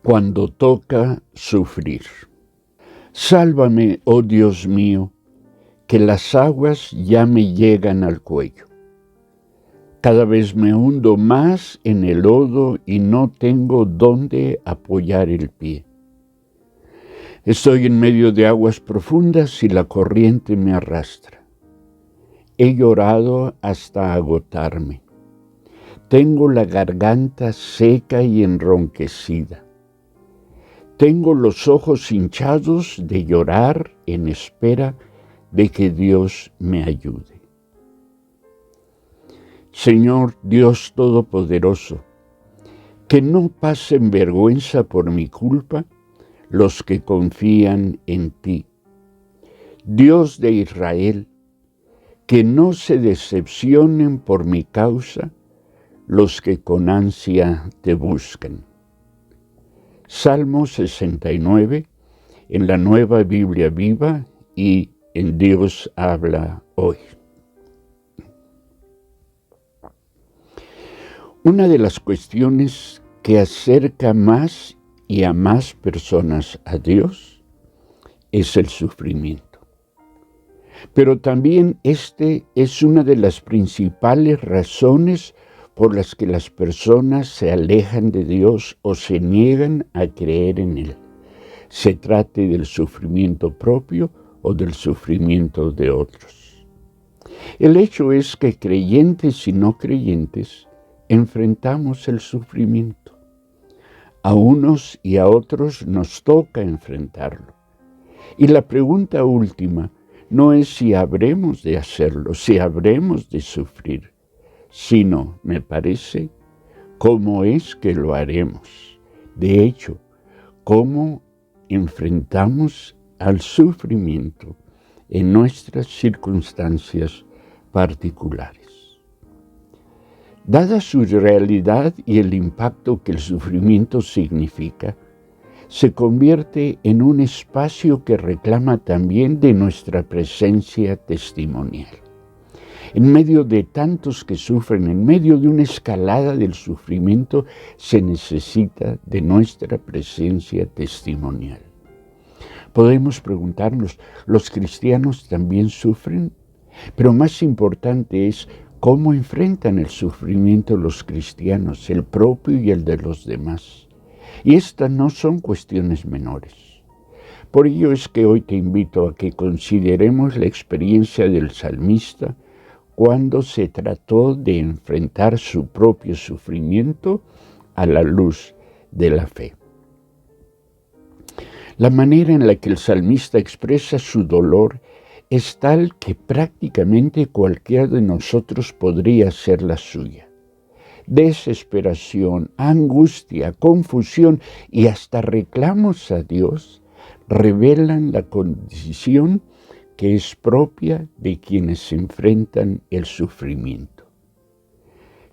Cuando toca sufrir. Sálvame, oh Dios mío, que las aguas ya me llegan al cuello. Cada vez me hundo más en el lodo y no tengo dónde apoyar el pie. Estoy en medio de aguas profundas y la corriente me arrastra. He llorado hasta agotarme. Tengo la garganta seca y enronquecida. Tengo los ojos hinchados de llorar en espera de que Dios me ayude. Señor Dios Todopoderoso, que no pasen vergüenza por mi culpa los que confían en ti. Dios de Israel, que no se decepcionen por mi causa los que con ansia te buscan. Salmo 69, en la Nueva Biblia Viva y en Dios habla hoy. Una de las cuestiones que acerca más y a más personas a Dios es el sufrimiento. Pero también este es una de las principales razones por las que las personas se alejan de Dios o se niegan a creer en Él, se trate del sufrimiento propio o del sufrimiento de otros. El hecho es que creyentes y no creyentes enfrentamos el sufrimiento. A unos y a otros nos toca enfrentarlo. Y la pregunta última no es si habremos de hacerlo, si habremos de sufrir, sino, me parece, cómo es que lo haremos. De hecho, cómo enfrentamos al sufrimiento en nuestras circunstancias particulares. Dada su realidad y el impacto que el sufrimiento significa, se convierte en un espacio que reclama también de nuestra presencia testimonial. En medio de tantos que sufren, en medio de una escalada del sufrimiento, se necesita de nuestra presencia testimonial. Podemos preguntarnos, ¿los cristianos también sufren? Pero más importante es cómo enfrentan el sufrimiento los cristianos, el propio y el de los demás. Y estas no son cuestiones menores. Por ello es que hoy te invito a que consideremos la experiencia del salmista cuando se trató de enfrentar su propio sufrimiento a la luz de la fe. La manera en la que el salmista expresa su dolor es tal que prácticamente cualquiera de nosotros podría ser la suya. Desesperación, angustia, confusión y hasta reclamos a Dios revelan la condición que es propia de quienes enfrentan el sufrimiento.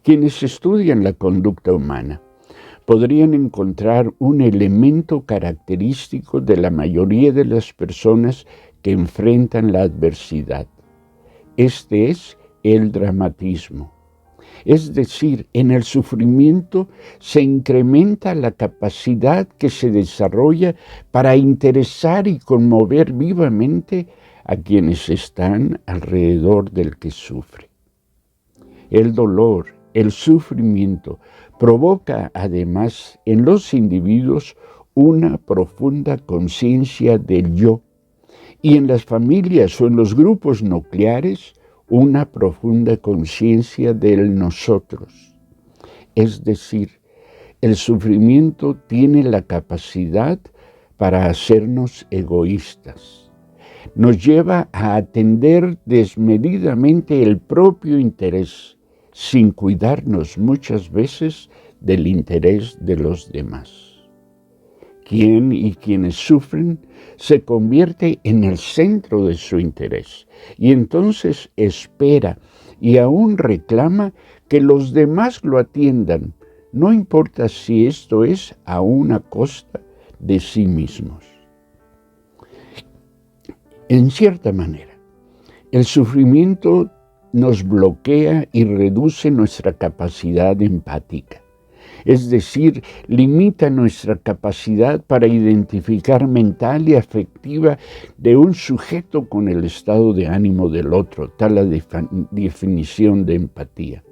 Quienes estudian la conducta humana podrían encontrar un elemento característico de la mayoría de las personas que enfrentan la adversidad. Este es el dramatismo. Es decir, en el sufrimiento se incrementa la capacidad que se desarrolla para interesar y conmover vivamente a quienes están alrededor del que sufre. El dolor, el sufrimiento, provoca además en los individuos una profunda conciencia del yo y en las familias o en los grupos nucleares una profunda conciencia del nosotros. Es decir, el sufrimiento tiene la capacidad para hacernos egoístas. Nos lleva a atender desmedidamente el propio interés, sin cuidarnos muchas veces del interés de los demás. Quien y quienes sufren se convierte en el centro de su interés y entonces espera y aún reclama que los demás lo atiendan, no importa si esto es a una costa de sí mismos. En cierta manera, el sufrimiento nos bloquea y reduce nuestra capacidad empática. es decir, limita nuestra capacidad para identificar mental y afectiva de un sujeto con el estado de ánimo del otro, tal la definición de empatía.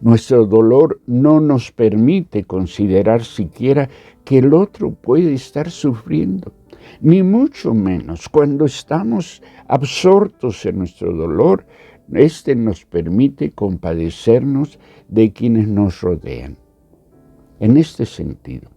Nuestro dolor no nos permite considerar siquiera que el otro puede estar sufriendo, ni mucho menos cuando estamos absortos en nuestro dolor. Este nos permite compadecernos de quienes nos rodean. En este sentido,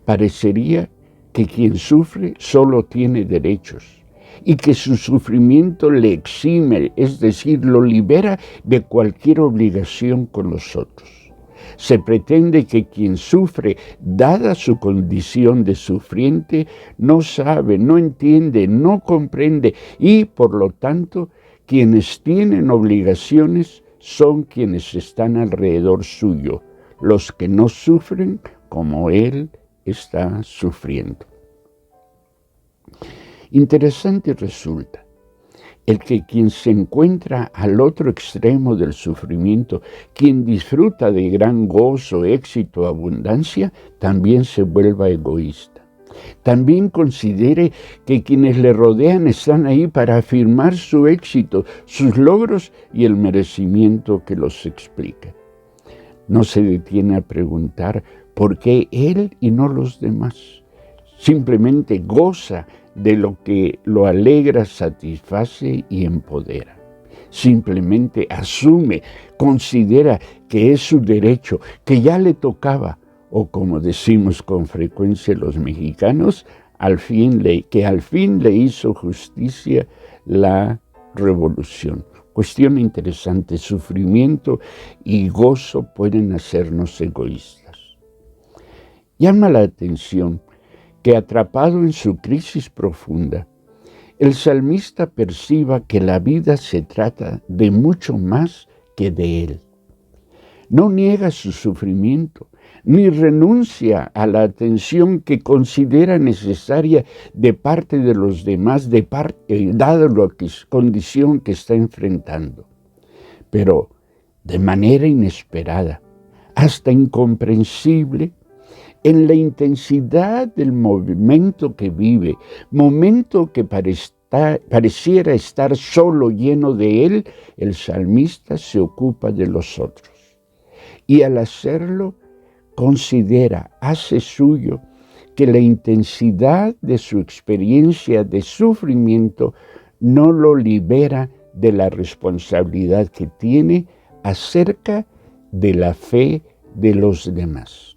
parecería que quien sufre solo tiene derechos y que su sufrimiento le exime, es decir, lo libera de cualquier obligación con los otros. Se pretende que quien sufre, dada su condición de sufriente, no sabe, no entiende, no comprende y, por lo tanto, quienes tienen obligaciones son quienes están alrededor suyo, los que no sufren como él está sufriendo. Interesante resulta el que quien se encuentra al otro extremo del sufrimiento, quien disfruta de gran gozo, éxito, abundancia, también se vuelva egoísta. También considere que quienes le rodean están ahí para afirmar su éxito, sus logros y el merecimiento que los explica. No se detiene a preguntar por qué él y no los demás. Simplemente goza de lo que lo alegra, satisface y empodera. Simplemente asume, considera que es su derecho, que ya le tocaba, o como decimos con frecuencia los mexicanos, que al fin le hizo justicia la revolución. Cuestión interesante, sufrimiento y gozo pueden hacernos egoístas. Llama la atención que, atrapado en su crisis profunda, el salmista perciba que la vida se trata de mucho más que de él. No niega su sufrimiento, ni renuncia a la atención que considera necesaria de parte de los demás, dada la condición que está enfrentando. Pero de manera inesperada, hasta incomprensible, en la intensidad del momento que vive, momento que pareciera estar solo, lleno de él, el salmista se ocupa de los otros. Y al hacerlo, hace suyo que la intensidad de su experiencia de sufrimiento no lo libera de la responsabilidad que tiene acerca de la fe de los demás.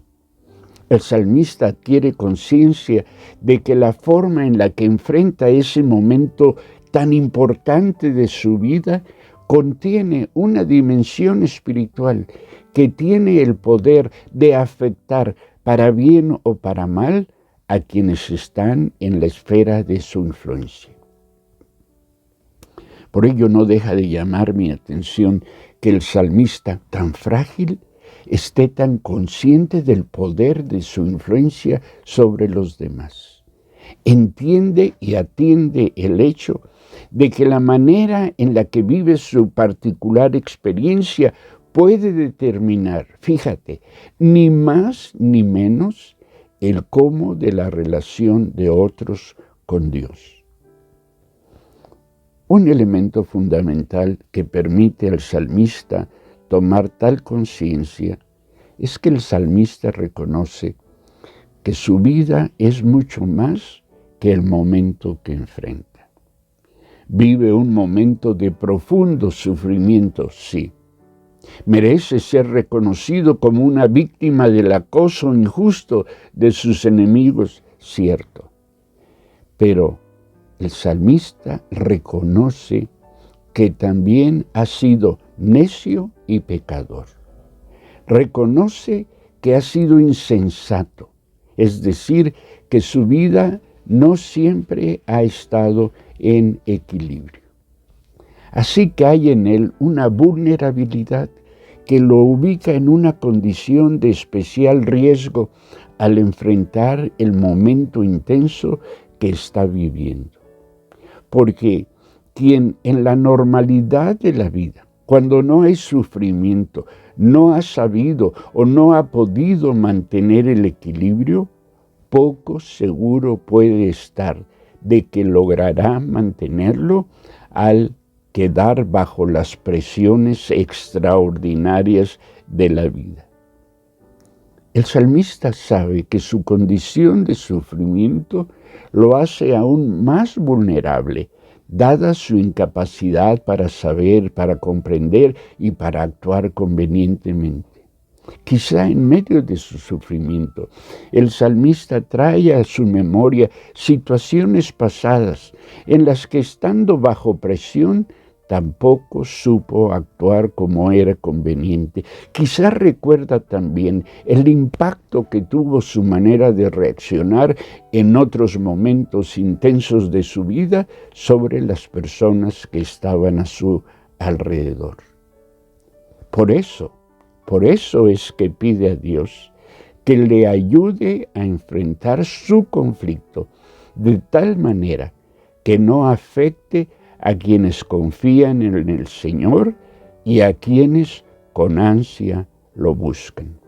El salmista adquiere conciencia de que la forma en la que enfrenta ese momento tan importante de su vida contiene una dimensión espiritual que tiene el poder de afectar para bien o para mal a quienes están en la esfera de su influencia. Por ello no deja de llamar mi atención que el salmista, tan frágil, esté tan consciente del poder de su influencia sobre los demás. Entiende y atiende el hecho de que la manera en la que vive su particular experiencia puede determinar, fíjate, ni más ni menos el cómo de la relación de otros con Dios. Un elemento fundamental que permite al salmista tomar tal conciencia es que el salmista reconoce que su vida es mucho más que el momento que enfrenta. Vive un momento de profundo sufrimiento, sí. Merece ser reconocido como una víctima del acoso injusto de sus enemigos, cierto. Pero el salmista reconoce que también ha sido necio y pecador. Reconoce que ha sido insensato, es decir, que su vida no siempre ha estado en equilibrio. Así que hay en él una vulnerabilidad que lo ubica en una condición de especial riesgo al enfrentar el momento intenso que está viviendo. Porque quien en la normalidad de la vida, Cuando no hay sufrimiento, no ha sabido o no ha podido mantener el equilibrio, poco seguro puede estar de que logrará mantenerlo al quedar bajo las presiones extraordinarias de la vida. El salmista sabe que su condición de sufrimiento lo hace aún más vulnerable, dada su incapacidad para saber, para comprender y para actuar convenientemente. Quizá en medio de su sufrimiento, el salmista trae a su memoria situaciones pasadas en las que, estando bajo presión, tampoco supo actuar como era conveniente. Quizá recuerda también el impacto que tuvo su manera de reaccionar en otros momentos intensos de su vida sobre las personas que estaban a su alrededor. Por eso es que pide a Dios que le ayude a enfrentar su conflicto de tal manera que no afecte a quienes confían en el Señor y a quienes con ansia lo buscan.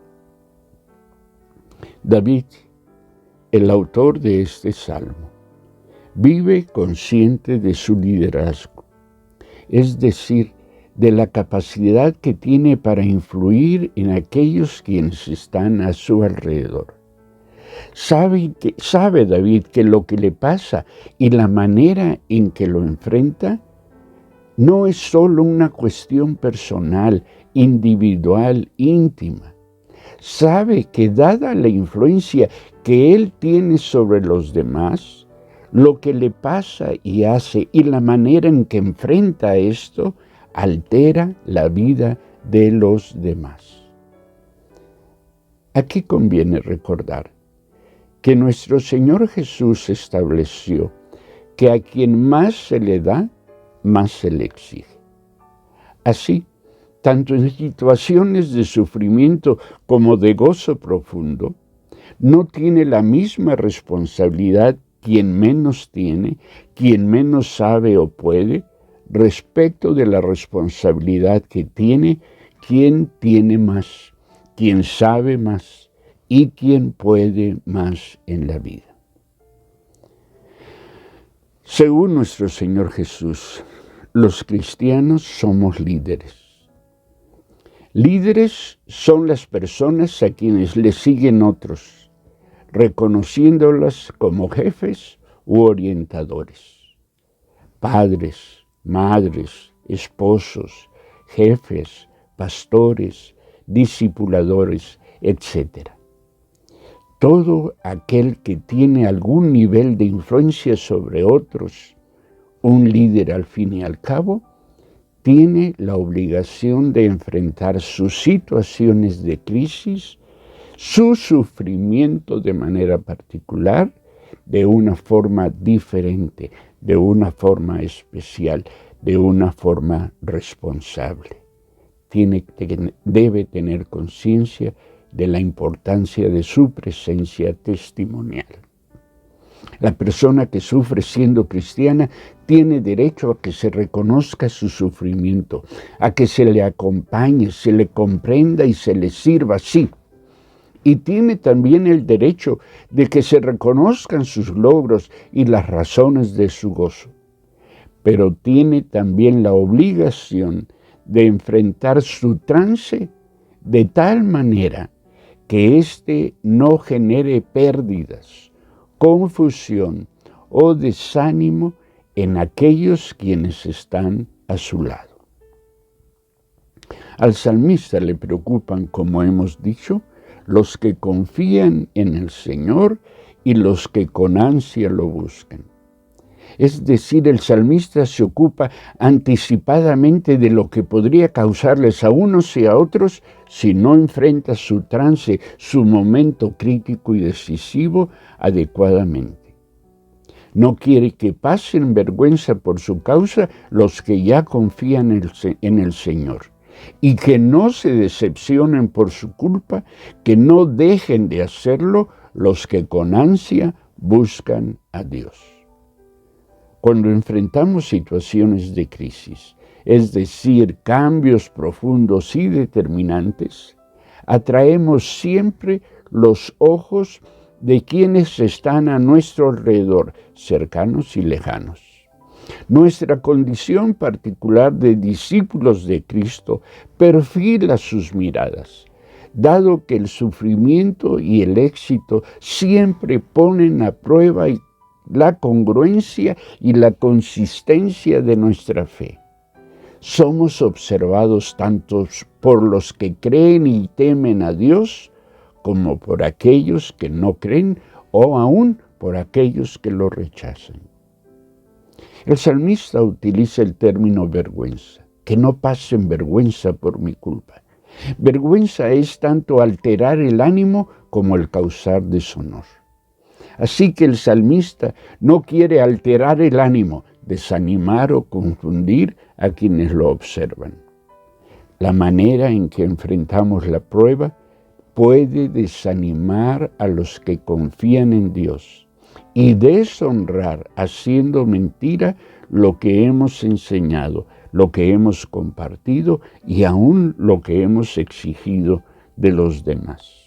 David, el autor de este salmo, vive consciente de su liderazgo, es decir, de la capacidad que tiene para influir en aquellos quienes están a su alrededor. Sabe David que lo que le pasa y la manera en que lo enfrenta no es solo una cuestión personal, individual, íntima. Sabe que dada la influencia que él tiene sobre los demás, lo que le pasa y hace y la manera en que enfrenta esto altera la vida de los demás. Aquí conviene recordar que nuestro Señor Jesús estableció que a quien más se le da, más se le exige. Así, tanto en situaciones de sufrimiento como de gozo profundo, no tiene la misma responsabilidad quien menos tiene, quien menos sabe o puede, respecto de la responsabilidad que tiene quien tiene más, quien sabe más y quien puede más en la vida. Según nuestro Señor Jesús, los cristianos somos líderes. Líderes son las personas a quienes le siguen otros, reconociéndolas como jefes u orientadores. Padres, madres, esposos, jefes, pastores, discipuladores, etc. Todo aquel que tiene algún nivel de influencia sobre otros, un líder al fin y al cabo, tiene la obligación de enfrentar sus situaciones de crisis, su sufrimiento de manera particular, de una forma diferente, de una forma especial, de una forma responsable. Debe tener conciencia de la importancia de su presencia testimonial. La persona que sufre siendo cristiana tiene derecho a que se reconozca su sufrimiento, a que se le acompañe, se le comprenda y se le sirva, sí. Y tiene también el derecho de que se reconozcan sus logros y las razones de su gozo. Pero tiene también la obligación de enfrentar su trance de tal manera que éste no genere pérdidas, confusión o desánimo en aquellos quienes están a su lado. Al salmista le preocupan, como hemos dicho, los que confían en el Señor y los que con ansia lo buscan. Es decir, el salmista se ocupa anticipadamente de lo que podría causarles a unos y a otros si no enfrenta su trance, su momento crítico y decisivo adecuadamente. No quiere que pasen vergüenza por su causa los que ya confían en el Señor, y que no se decepcionen por su culpa, que no dejen de hacerlo los que con ansia buscan a Dios. Cuando enfrentamos situaciones de crisis, es decir, cambios profundos y determinantes, atraemos siempre los ojos de quienes están a nuestro alrededor, cercanos y lejanos. Nuestra condición particular de discípulos de Cristo perfila sus miradas, dado que el sufrimiento y el éxito siempre ponen a prueba la congruencia y la consistencia de nuestra fe. Somos observados tanto por los que creen y temen a Dios, como por aquellos que no creen o aún por aquellos que lo rechazan. El salmista utiliza el término vergüenza, que no pasen vergüenza por mi culpa. Vergüenza es tanto alterar el ánimo como el causar deshonor. Así que el salmista no quiere alterar el ánimo, desanimar o confundir a quienes lo observan. La manera en que enfrentamos la prueba puede desanimar a los que confían en Dios y deshonrar haciendo mentira lo que hemos enseñado, lo que hemos compartido y aún lo que hemos exigido de los demás.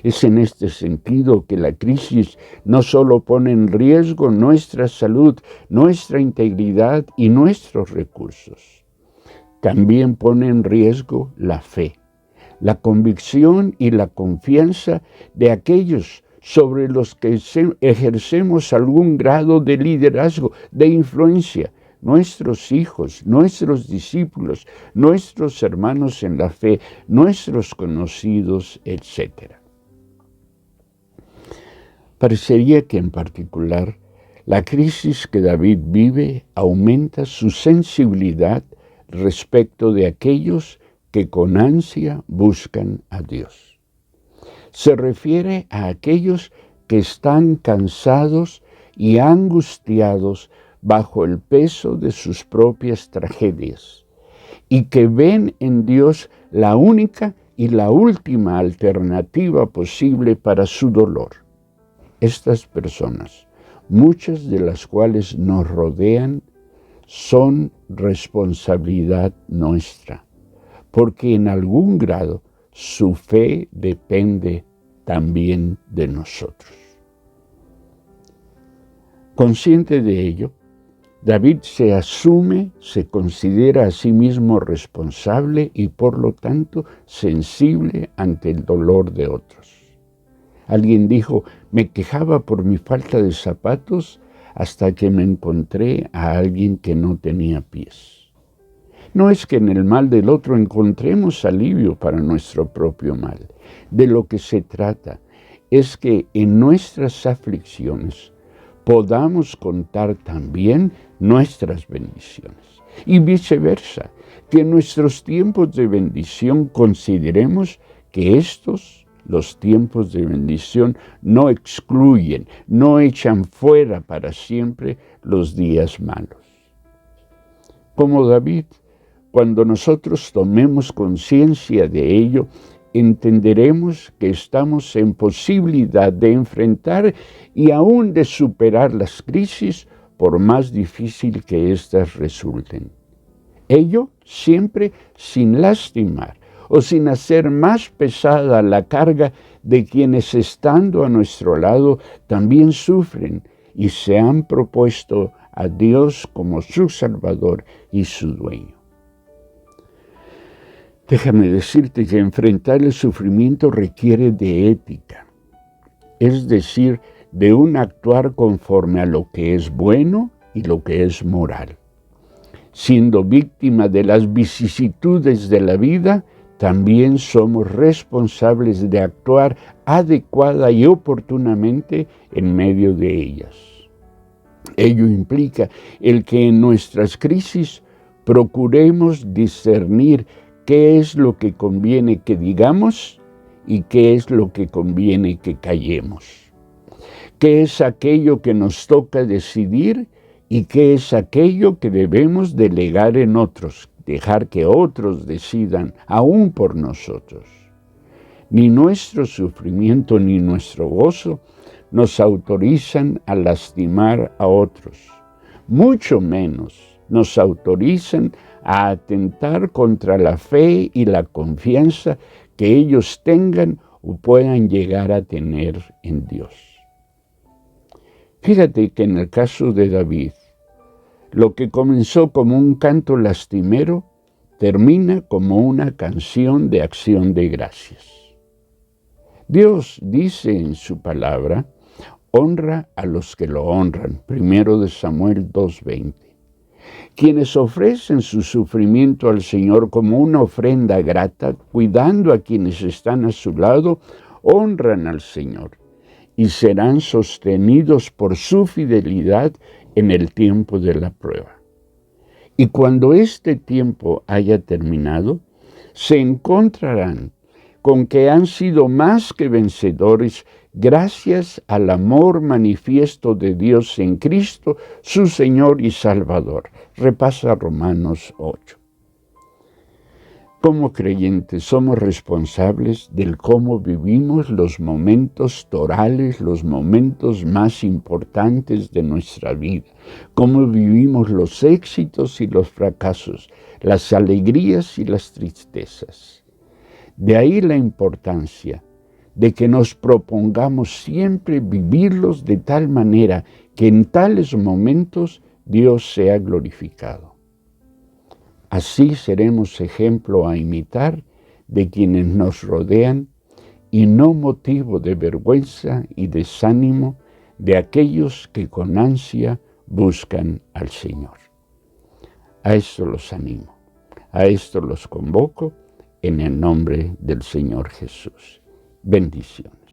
Es en este sentido que la crisis no solo pone en riesgo nuestra salud, nuestra integridad y nuestros recursos, también pone en riesgo la fe, la convicción y la confianza de aquellos sobre los que ejercemos algún grado de liderazgo, de influencia, nuestros hijos, nuestros discípulos, nuestros hermanos en la fe, nuestros conocidos, etc. Parecería que en particular la crisis que David vive aumenta su sensibilidad respecto de aquellos que con ansia buscan a Dios. Se refiere a aquellos que están cansados y angustiados bajo el peso de sus propias tragedias y que ven en Dios la única y la última alternativa posible para su dolor. Estas personas, muchas de las cuales nos rodean, son responsabilidad nuestra, porque en algún grado su fe depende también de nosotros. Consciente de ello, David se considera a sí mismo responsable y por lo tanto sensible ante el dolor de otros. Alguien dijo, me quejaba por mi falta de zapatos hasta que me encontré a alguien que no tenía pies. No es que en el mal del otro encontremos alivio para nuestro propio mal. De lo que se trata es que en nuestras aflicciones podamos contar también nuestras bendiciones. Y viceversa, que en nuestros tiempos de bendición consideremos que los tiempos de bendición no excluyen, no echan fuera para siempre los días malos. Como David, cuando nosotros tomemos conciencia de ello, entenderemos que estamos en posibilidad de enfrentar y aún de superar las crisis por más difícil que éstas resulten. Ello siempre sin lastimar o sin hacer más pesada la carga de quienes estando a nuestro lado también sufren y se han propuesto a Dios como su Salvador y su dueño. Déjame decirte que enfrentar el sufrimiento requiere de ética, es decir, de un actuar conforme a lo que es bueno y lo que es moral. Siendo víctima de las vicisitudes de la vida, también somos responsables de actuar adecuada y oportunamente en medio de ellas. Ello implica el que en nuestras crisis procuremos discernir qué es lo que conviene que digamos y qué es lo que conviene que callemos. ¿Qué es aquello que nos toca decidir y qué es aquello que debemos delegar en otros, dejar que otros decidan aún por nosotros? Ni nuestro sufrimiento ni nuestro gozo nos autorizan a lastimar a otros, mucho menos nos autorizan a atentar contra la fe y la confianza que ellos tengan o puedan llegar a tener en Dios. Fíjate que en el caso de David, lo que comenzó como un canto lastimero, termina como una canción de acción de gracias. Dios dice en su palabra, honra a los que lo honran. 1 Samuel 2:20. Quienes ofrecen su sufrimiento al Señor como una ofrenda grata, cuidando a quienes están a su lado, honran al Señor y serán sostenidos por su fidelidad en el tiempo de la prueba. Y cuando este tiempo haya terminado, se encontrarán con que han sido más que vencedores gracias al amor manifiesto de Dios en Cristo, su Señor y Salvador. Repasa Romanos 8. Como creyentes somos responsables del cómo vivimos los momentos torales, los momentos más importantes de nuestra vida, cómo vivimos los éxitos y los fracasos, las alegrías y las tristezas. De ahí la importancia de que nos propongamos siempre vivirlos de tal manera que en tales momentos Dios sea glorificado. Así seremos ejemplo a imitar de quienes nos rodean y no motivo de vergüenza y desánimo de aquellos que con ansia buscan al Señor. A esto los animo, a esto los convoco en el nombre del Señor Jesús. Bendiciones.